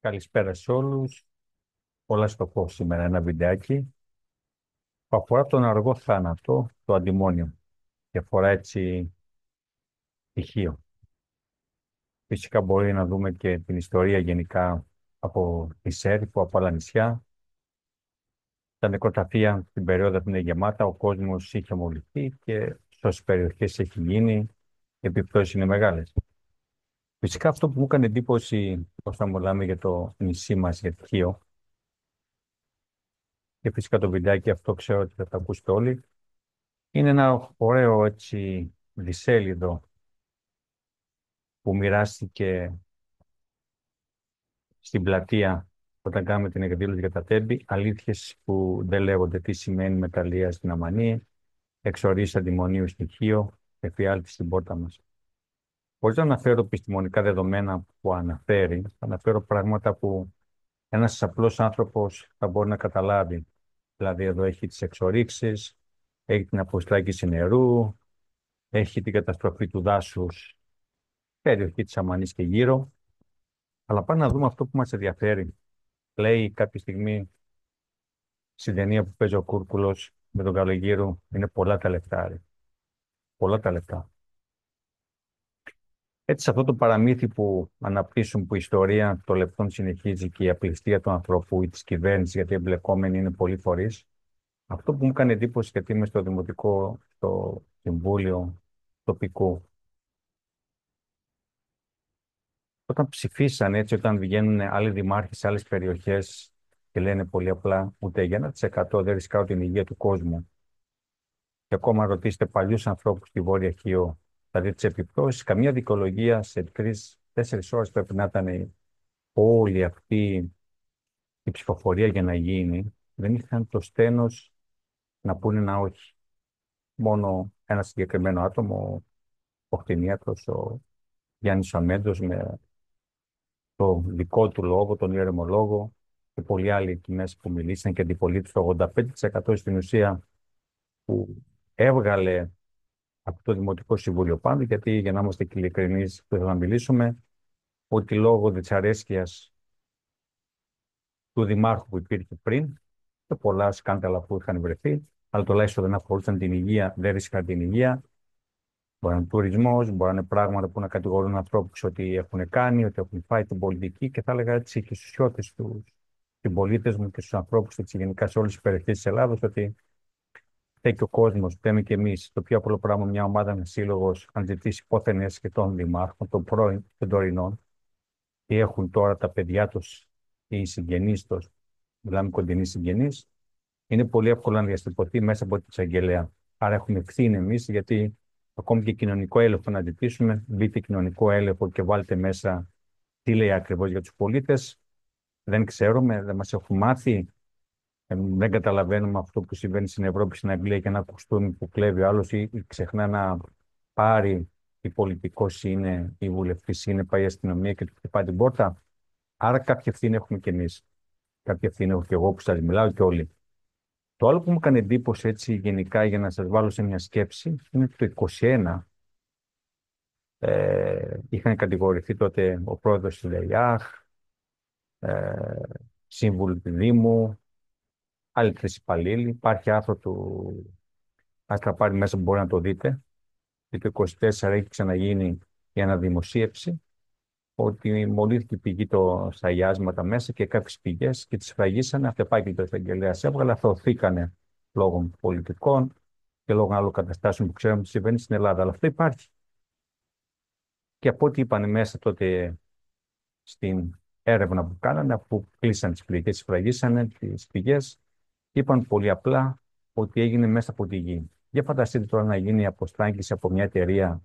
Καλησπέρα σε όλους. Πολλά στο πω σήμερα ένα βιντεάκι που αφορά τον αργό θάνατο, το αντιμόνιο και αφορά έτσι στοιχείο. Φυσικά μπορεί να δούμε και την ιστορία γενικά από τη Σέριφο, από άλλα νησιά. Τα νεκροταφεία στην περίοδο που είναι γεμάτα, ο κόσμος είχε μολυθεί και σε όσες περιοχές έχει γίνει, οι επιπτώσεις είναι μεγάλες. Φυσικά αυτό που μου έκανε εντύπωση όταν μιλάμε για το νησί μας, για Χίο, και φυσικά το βιντεάκι αυτό ξέρω ότι θα το ακούσετε όλοι. Είναι ένα ωραίο έτσι δισέλιδο που μοιράστηκε στην πλατεία όταν κάναμε την εκδήλωση για τα τέμπη. Αλήθειες που δεν λέγονται, τι σημαίνει μεταλλεία στην Αμανή, εξορίσεις αντιμονίου στοιχείο, εφιάλτη στην πόρτα μας. Χωρίς να αναφέρω επιστημονικά δεδομένα που αναφέρει, θα αναφέρω πράγματα που ένας απλός άνθρωπος θα μπορεί να καταλάβει. Δηλαδή εδώ έχει τις εξορίξεις, έχει την αποστράγγιση νερού, έχει την καταστροφή του δάσους, περιοχή της Αμανής και γύρω. Αλλά πάμε να δούμε αυτό που μας ενδιαφέρει. Λέει κάποια στιγμή στην ταινία που παίζει ο Κούρκουλος με τον Καλογύρου, είναι πολλά τα λεφτά, ρε. Πολλά τα λεφτά. Έτσι, σε αυτό το παραμύθι που αναπτύσσουν, που η ιστορία των λεπτών συνεχίζει και η απληστία του ανθρώπου ή τη κυβέρνηση, γιατί εμπλεκόμενοι είναι πολλοί φορείς, αυτό που μου έκανε εντύπωση, γιατί είμαι στο Δημοτικό, στο Συμβούλιο τοπικού, όταν ψηφίσαν έτσι, όταν βγαίνουν άλλοι δημάρχοι σε άλλες περιοχές και λένε πολύ απλά, ούτε για 1% δεν ρισκάω την υγεία του κόσμου. Και ακόμα ρωτήσετε παλιούς ανθρώπους στη Βόρεια Χίο, θα δείτε τις επιπτώσεις. Καμία δικαιολογία σε 3-4 ώρες πρέπει να ήταν όλη αυτή η ψηφοφορία για να γίνει. Δεν είχαν το στένος να πούνε ένα όχι. Μόνο ένα συγκεκριμένο άτομο, ο κτηνίατρος, ο Γιάννης Αμέντος, με το δικό του λόγο, τον ηρεμολόγο, και πολλοί άλλοι εκεί μέσα που μιλήσαν και αντιπολίτες, το 85% στην ουσία που έβγαλε από το Δημοτικό Συμβούλιο πάνω, γιατί για να είμαστε και ειλικρινείς που θα μιλήσουμε, ότι λόγω δυσαρέσκειας του Δημάρχου που υπήρχε πριν και πολλά σκάνδαλα που είχαν βρεθεί, αλλά τουλάχιστον δεν αφορούσαν την υγεία, δεν ρίσκαν την υγεία. Μπορεί να είναι τουρισμό, μπορεί να είναι πράγματα που να κατηγορούν ανθρώπου ότι έχουν κάνει, ότι έχουν φάει την πολιτική, και θα έλεγα έτσι και στου ιώτε του συμπολίτε μου και στου ανθρώπου γενικά σε όλε τι περιοχέ τη Ελλάδα, ότι φταίει και ο κόσμο, φταίμε και εμεί. Το πιο απλό πράγμα, μια ομάδα, ένα σύλλογο, αν ζητήσει πόθεν και των δημάρχων, των πρώην, των τωρινών, και έχουν τώρα τα παιδιά του ή οι συγγενεί του, μιλάμε κοντινοί συγγενεί, είναι πολύ εύκολο να διαστηριοποιηθεί μέσα από την εισαγγελέα. Άρα έχουμε ευθύνη εμεί, γιατί ακόμη και κοινωνικό έλεγχο να ζητήσουμε, μπείτε κοινωνικό έλεγχο και βάλτε μέσα τι λέει ακριβώ για του πολίτε. Δεν ξέρουμε, δεν μα έχουν μάθει. Δεν καταλαβαίνουμε αυτό που συμβαίνει στην Ευρώπη, στην Αγγλία, και ένα κουστούμι που κλέβει ο άλλο ή ξεχνά να πάρει η πολιτικό είναι, η βουλευτή είναι, πάει η αστυνομία και του χτυπάει την πόρτα. Άρα κάποια ευθύνη έχουμε κι εμεί. Κάποια ευθύνη έχω κι εγώ που σα μιλάω και όλοι. Το άλλο που μου έκανε εντύπωση έτσι γενικά, για να σας βάλω σε μια σκέψη, είναι ότι το 2021 είχαν κατηγορηθεί τότε ο πρόεδρος της ΔΕΙΑΧ, ε, σύμβουλοι του Δήμου, άλλοι 3 υπαλλήλοι. Υπάρχει άρθρο του Αστραπάρη μέσα που μπορεί να το δείτε. Και το 2024 έχει ξαναγίνει η αναδημοσίευση, ότι μολύθηκε η πηγή στα ιάσματα μέσα και κάποιες πηγές και τις σφραγίσανε. Αυτεπάγγελτο το εισαγγελέας έβγαλε, αθωωθήκανε λόγω πολιτικών και λόγω άλλων καταστάσεων που ξέρουμε ότι συμβαίνει στην Ελλάδα. Αλλά αυτό υπάρχει. Και από ό,τι είπαν μέσα τότε στην έρευνα που κάνανε, αφού κλείσαν τις πηγές, σφραγίσανε τις πηγές, είπαν πολύ απλά ότι έγινε μέσα από τη γη. Για φανταστείτε τώρα να γίνει η αποστράγγιση από μια εταιρεία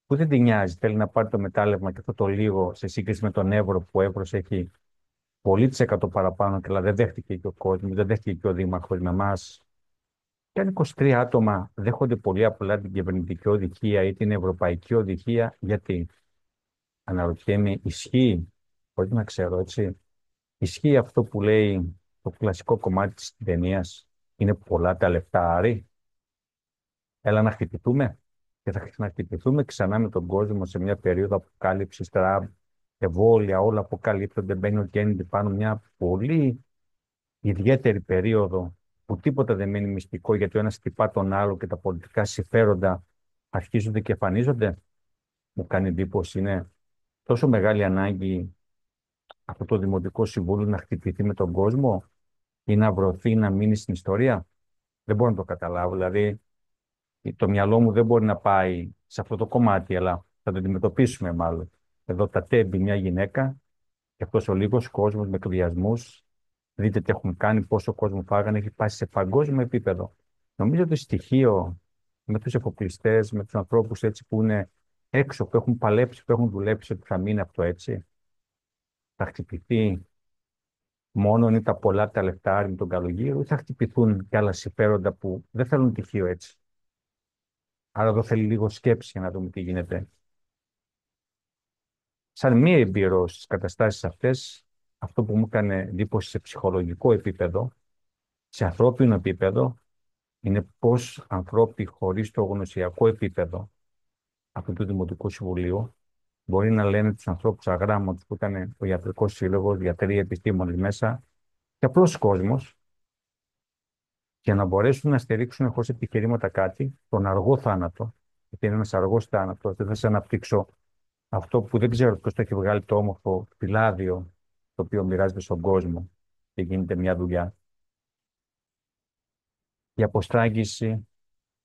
που δεν την νοιάζει, θέλει να πάρει το μετάλλευμα και αυτό το λίγο σε σύγκριση με τον Εύρο, που ο Εύρος έχει πολύ της εκατό παραπάνω, και δεν δέχτηκε και ο κόσμος, δεν δέχτηκε και ο Δήμαρχος με εμάς. Και αν 23 άτομα δέχονται πολύ απλά την κυβερνητική οδηγία ή την ευρωπαϊκή οδηγία, γιατί αναρωτιέμαι, ισχύει, χωρίς να ξέρω, έτσι, ισχύει αυτό που λέει το κλασικό κομμάτι της ταινίας, είναι πολλά τα λεφτά, Άρη. Έλα να χτυπηθούμε και θα ξαναχτυπηθούμε ξανά με τον κόσμο σε μια περίοδο αποκάλυψης, εμβόλια, όλα αποκαλύπτονται, μπαίνει ο γέννητη πάνω μια πολύ ιδιαίτερη περίοδο που τίποτα δεν μένει μυστικό γιατί ο ένας χτυπά τον άλλο και τα πολιτικά συμφέροντα αρχίζονται και εμφανίζονται. Μου κάνει εντύπωση, είναι τόσο μεγάλη ανάγκη αυτό το Δημοτικό Συμβούλιο να χτυπηθεί με τον κόσμο ή να βρωθεί, να μείνει στην ιστορία. Δεν μπορώ να το καταλάβω. Δηλαδή, το μυαλό μου δεν μπορεί να πάει σε αυτό το κομμάτι, αλλά θα το αντιμετωπίσουμε μάλλον. Εδώ τα τέμπει μια γυναίκα και αυτός ο λίγος κόσμος με εκβιασμούς. Δείτε τι έχουν κάνει, πόσο κόσμο φάγανε, έχει πάει σε παγκόσμιο επίπεδο. Νομίζω ότι στοιχείο με τους εφοπλιστές, με τους ανθρώπους έτσι που είναι έξω, που έχουν παλέψει, που έχουν δουλέψει, ότι θα μείνει αυτό έτσι. Θα χτυπηθεί μόνο είναι τα πολλά τα λεφτά με τον καλογύρο, ή θα χτυπηθούν και άλλα συμφέροντα που δεν θέλουν τυχείο έτσι. Άρα εδώ θέλει λίγο σκέψη για να δούμε τι γίνεται. Σαν μία εμπειρό στις καταστάσεις αυτές, αυτό που μου έκανε εντύπωση σε ψυχολογικό επίπεδο, σε ανθρώπινο επίπεδο, είναι πώς ανθρώποι χωρίς το γνωσιακό επίπεδο αυτού του Δημοτικού Συμβουλίου μπορεί να λένε τους ανθρώπους αγράμματους που ήταν ο Ιατρικός Σύλλογος, γιατροί, επιστήμονες μέσα και απλός κόσμος, για να μπορέσουν να στηρίξουν χωρίς επιχειρήματα κάτι, τον αργό θάνατο, γιατί είναι ένας αργός θάνατος. Δεν θα σε αναπτύξω αυτό που δεν ξέρω πώς το έχει βγάλει το όμορφο φυλάδιο, το οποίο μοιράζεται στον κόσμο και γίνεται μια δουλειά. Η αποστράγγιση,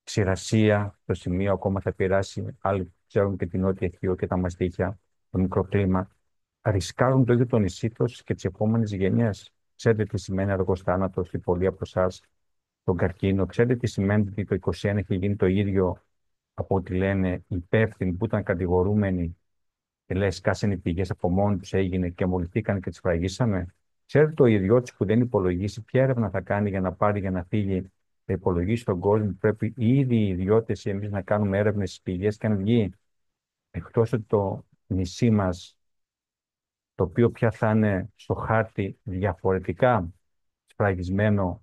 ξηρασία, το σημείο ακόμα θα πειράσει. Άλλοι ξέρουν και την Νότια Χίο και τα μαστίχια, το μικροκλίμα. Ρισκάρουν το ίδιο το νησί τους και τις επόμενες γενιές. Ξέρετε τι σημαίνει αργός θάνατος, οι πολλοί από εσάς, τον καρκίνο. Ξέρετε τι σημαίνει ότι το 2021 έχει γίνει το ίδιο από ό,τι λένε οι υπεύθυνοι που ήταν κατηγορούμενοι και λες σκάσανε οι πηγές από μόνοι τους έγινε και μολυθήκαν και τις φραγίσαμε. Ξέρετε το ιδιώτης που δεν υπολογίσει ποια έρευνα θα κάνει για να πάρει, για να φύγει, θα υπολογίσει τον κόσμο. Πρέπει ήδη οι ιδιώτες ή εμείς να κάνουμε έρευνες στις πηγές και αν βγει εκτός ότι το νησί μας, το οποίο πια θα είναι στο χάρτη διαφορετικά σφραγισμένο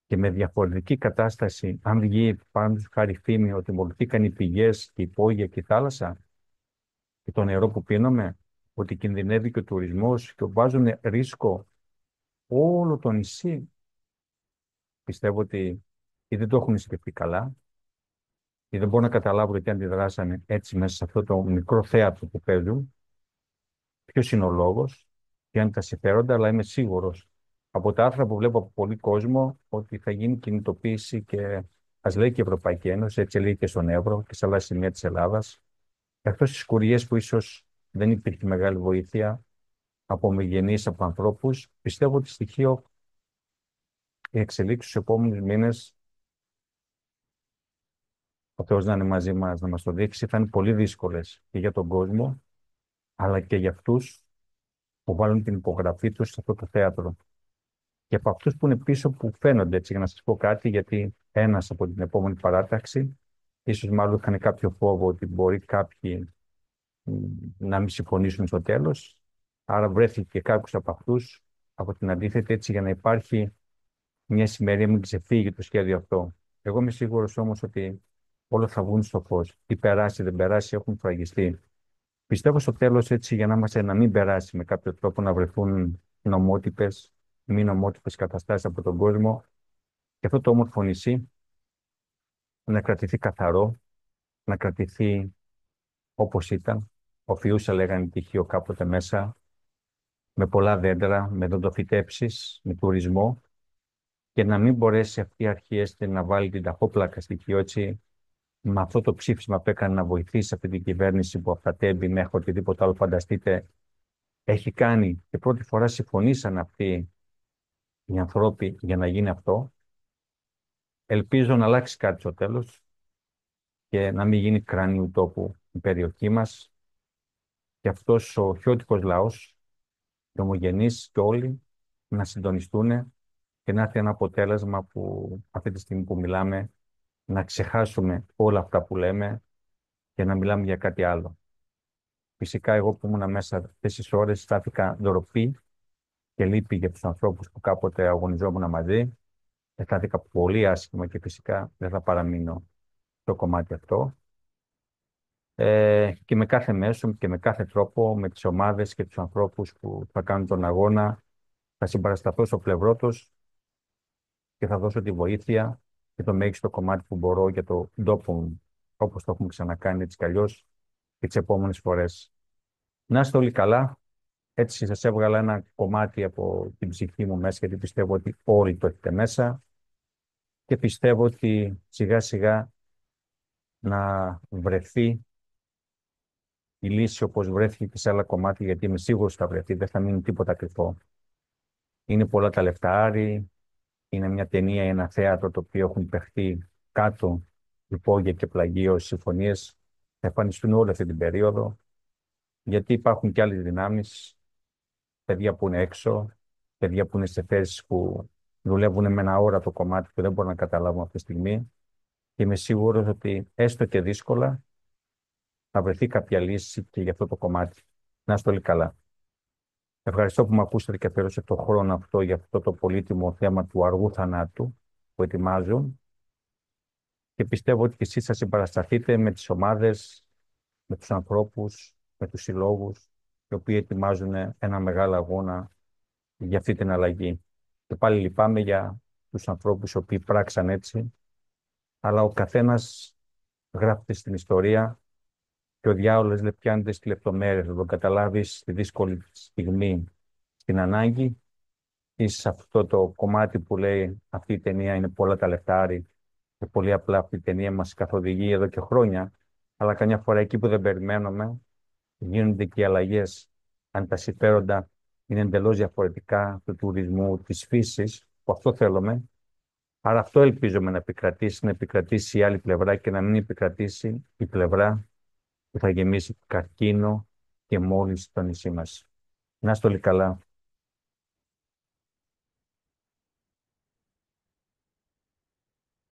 και με διαφορετική κατάσταση, αν βγει πάνω χάρη φήμη ότι μολυθήκαν οι πηγές και η υπόγεια και η θάλασσα και το νερό που πίνουμε, ότι κινδυνεύει και ο τουρισμός και βάζουν ρίσκο όλο το νησί, πιστεύω ότι ή δεν το έχουν σκεφτεί καλά ή δεν μπορούν να καταλάβουν γιατί αντιδράσανε έτσι μέσα σε αυτό το μικρό θέατρο που παίζουν. Ποιος είναι ο λόγος, ποια είναι τα συμφέροντα, αλλά είμαι σίγουρος από τα άρθρα που βλέπω από πολύ κόσμο ότι θα γίνει κινητοποίηση και ας λέει και η Ευρωπαϊκή Ένωση, έτσι λέει και στον Εύρο και σε άλλα σημεία της Ελλάδας. Εκτός στις σκουριές που ίσως δεν υπήρχε μεγάλη βοήθεια από ομογενείς, από ανθρώπους, πιστεύω ότι στοιχείο οι εξελίξεις στους επόμενους μήνες, ο Θεός να είναι μαζί μας, να μας το δείξει, θα είναι πολύ δύσκολες και για τον κόσμο, αλλά και για αυτούς που βάλουν την υπογραφή τους σε αυτό το θέατρο. Και από αυτούς που είναι πίσω που φαίνονται έτσι, για να σας πω κάτι, γιατί ένας από την επόμενη παράταξη, ίσως μάλλον είχαν κάποιο φόβο ότι μπορεί κάποιοι να μην συμφωνήσουν στο τέλος. Άρα βρέθηκε και κάποιος από αυτούς από την αντίθετη έτσι για να υπάρχει μια σημερία μην ξεφύγει το σχέδιο αυτό. Εγώ είμαι σίγουρος όμως ότι όλα θα βγουν στο φως. Τι περάσει, δεν περάσει, έχουν φραγιστεί. Πιστεύω στο τέλος έτσι για να είμαστε να μην περάσει με κάποιο τρόπο να βρεθούν νομότυπες, μη νομότυπες καταστάσεις από τον κόσμο και αυτό το όμορφο νησί να κρατηθεί καθαρό, να κρατηθεί όπως ήταν. Ο Φιούσα λέγανε τυχείο κάποτε μέσα, με πολλά δέντρα, με δοντοφυτέψεις, με τουρισμό και να μην μπορέσει αυτή η αρχή έστω να βάλει την ταχόπλακα στοιχείο έτσι με αυτό το ψήφισμα που έκανε να βοηθήσει αυτή την κυβέρνηση που αυτατέμπει μέχρι οτιδήποτε άλλο φανταστείτε έχει κάνει και πρώτη φορά συμφωνήσαν αυτοί οι ανθρώποι για να γίνει αυτό. Ελπίζω να αλλάξει κάτι στο τέλος και να μην γίνει κράνιου τόπου η περιοχή μας και αυτός ο χιώτικος λαός, οι ομογενείς και όλοι να συντονιστούν και να έρθει ένα αποτέλεσμα που αυτή τη στιγμή που μιλάμε να ξεχάσουμε όλα αυτά που λέμε και να μιλάμε για κάτι άλλο. Φυσικά εγώ που ήμουν μέσα αυτές τις ώρες στάθηκα ντροπή και λύπη για τους ανθρώπους που κάποτε αγωνιζόμουν μαζί. Αισθάνθηκα πολύ άσχημα και φυσικά δεν θα παραμείνω στο κομμάτι αυτό. Και με κάθε μέσο και με κάθε τρόπο, με τις ομάδες και τους ανθρώπους που θα κάνουν τον αγώνα, θα συμπαρασταθώ στο πλευρό τους και θα δώσω τη βοήθεια και το μέγιστο κομμάτι που μπορώ για το ντόπο μου, όπως το έχουμε ξανακάνει έτσι κι αλλιώς και τις επόμενες φορές. Να είστε όλοι καλά. Έτσι σας έβγαλα ένα κομμάτι από την ψυχή μου μέσα, γιατί πιστεύω ότι όλοι το έχετε μέσα και πιστεύω ότι σιγά σιγά να βρεθεί η λύση όπως βρέθηκε και σε άλλα κομμάτια, γιατί είμαι σίγουρος θα βρεθεί, δεν θα μείνει τίποτα κρυφό. Είναι πολλά τα λεφτάρι, είναι μια ταινία ή ένα θέατρο το οποίο έχουν παιχτεί κάτω υπόγεια και πλαγίω συμφωνίες, θα εμφανιστούν όλη αυτή την περίοδο, γιατί υπάρχουν και άλλες δυνάμεις, παιδιά που είναι έξω, παιδιά που είναι σε θέσεις που δουλεύουν με ένα όρατο κομμάτι που δεν μπορούν να καταλάβουν αυτή τη στιγμή και είμαι σίγουρος ότι έστω και δύσκολα θα βρεθεί κάποια λύση και για αυτό το κομμάτι. Να είστε όλοι καλά. Ευχαριστώ που με ακούσατε και αφιερώσατε το χρόνο αυτό για αυτό το πολύτιμο θέμα του αργού θανάτου που ετοιμάζουν και πιστεύω ότι και εσείς θα συμπαρασταθείτε με τις ομάδες, με τους ανθρώπους, με τους συλλόγους οι οποίοι ετοιμάζουν ένα μεγάλο αγώνα για αυτή την αλλαγή. Και πάλι λυπάμαι για τους ανθρώπους οι οποίοι πράξαν έτσι, αλλά ο καθένας γράφεται στην ιστορία και ο διάολος πιάνεται στη λεπτομέρεια. Θα τον καταλάβεις στη δύσκολη στιγμή, στην ανάγκη ή σε αυτό το κομμάτι που λέει αυτή η ταινία είναι πολλά τα λεφτάρι και πολύ απλά αυτή η ταινία μας καθοδηγεί εδώ και χρόνια, αλλά καμιά φορά εκεί που δεν περιμένουμε γίνονται και οι αλλαγές. Αν τα συμφέροντα είναι εντελώς διαφορετικά του τουρισμού, της φύσης, που αυτό θέλουμε. Άρα αυτό ελπίζουμε να επικρατήσει η άλλη πλευρά και να μην επικρατήσει η πλευρά που θα γεμίσει καρκίνο και μόλις στο νησί μας. Να είστε όλοι καλά.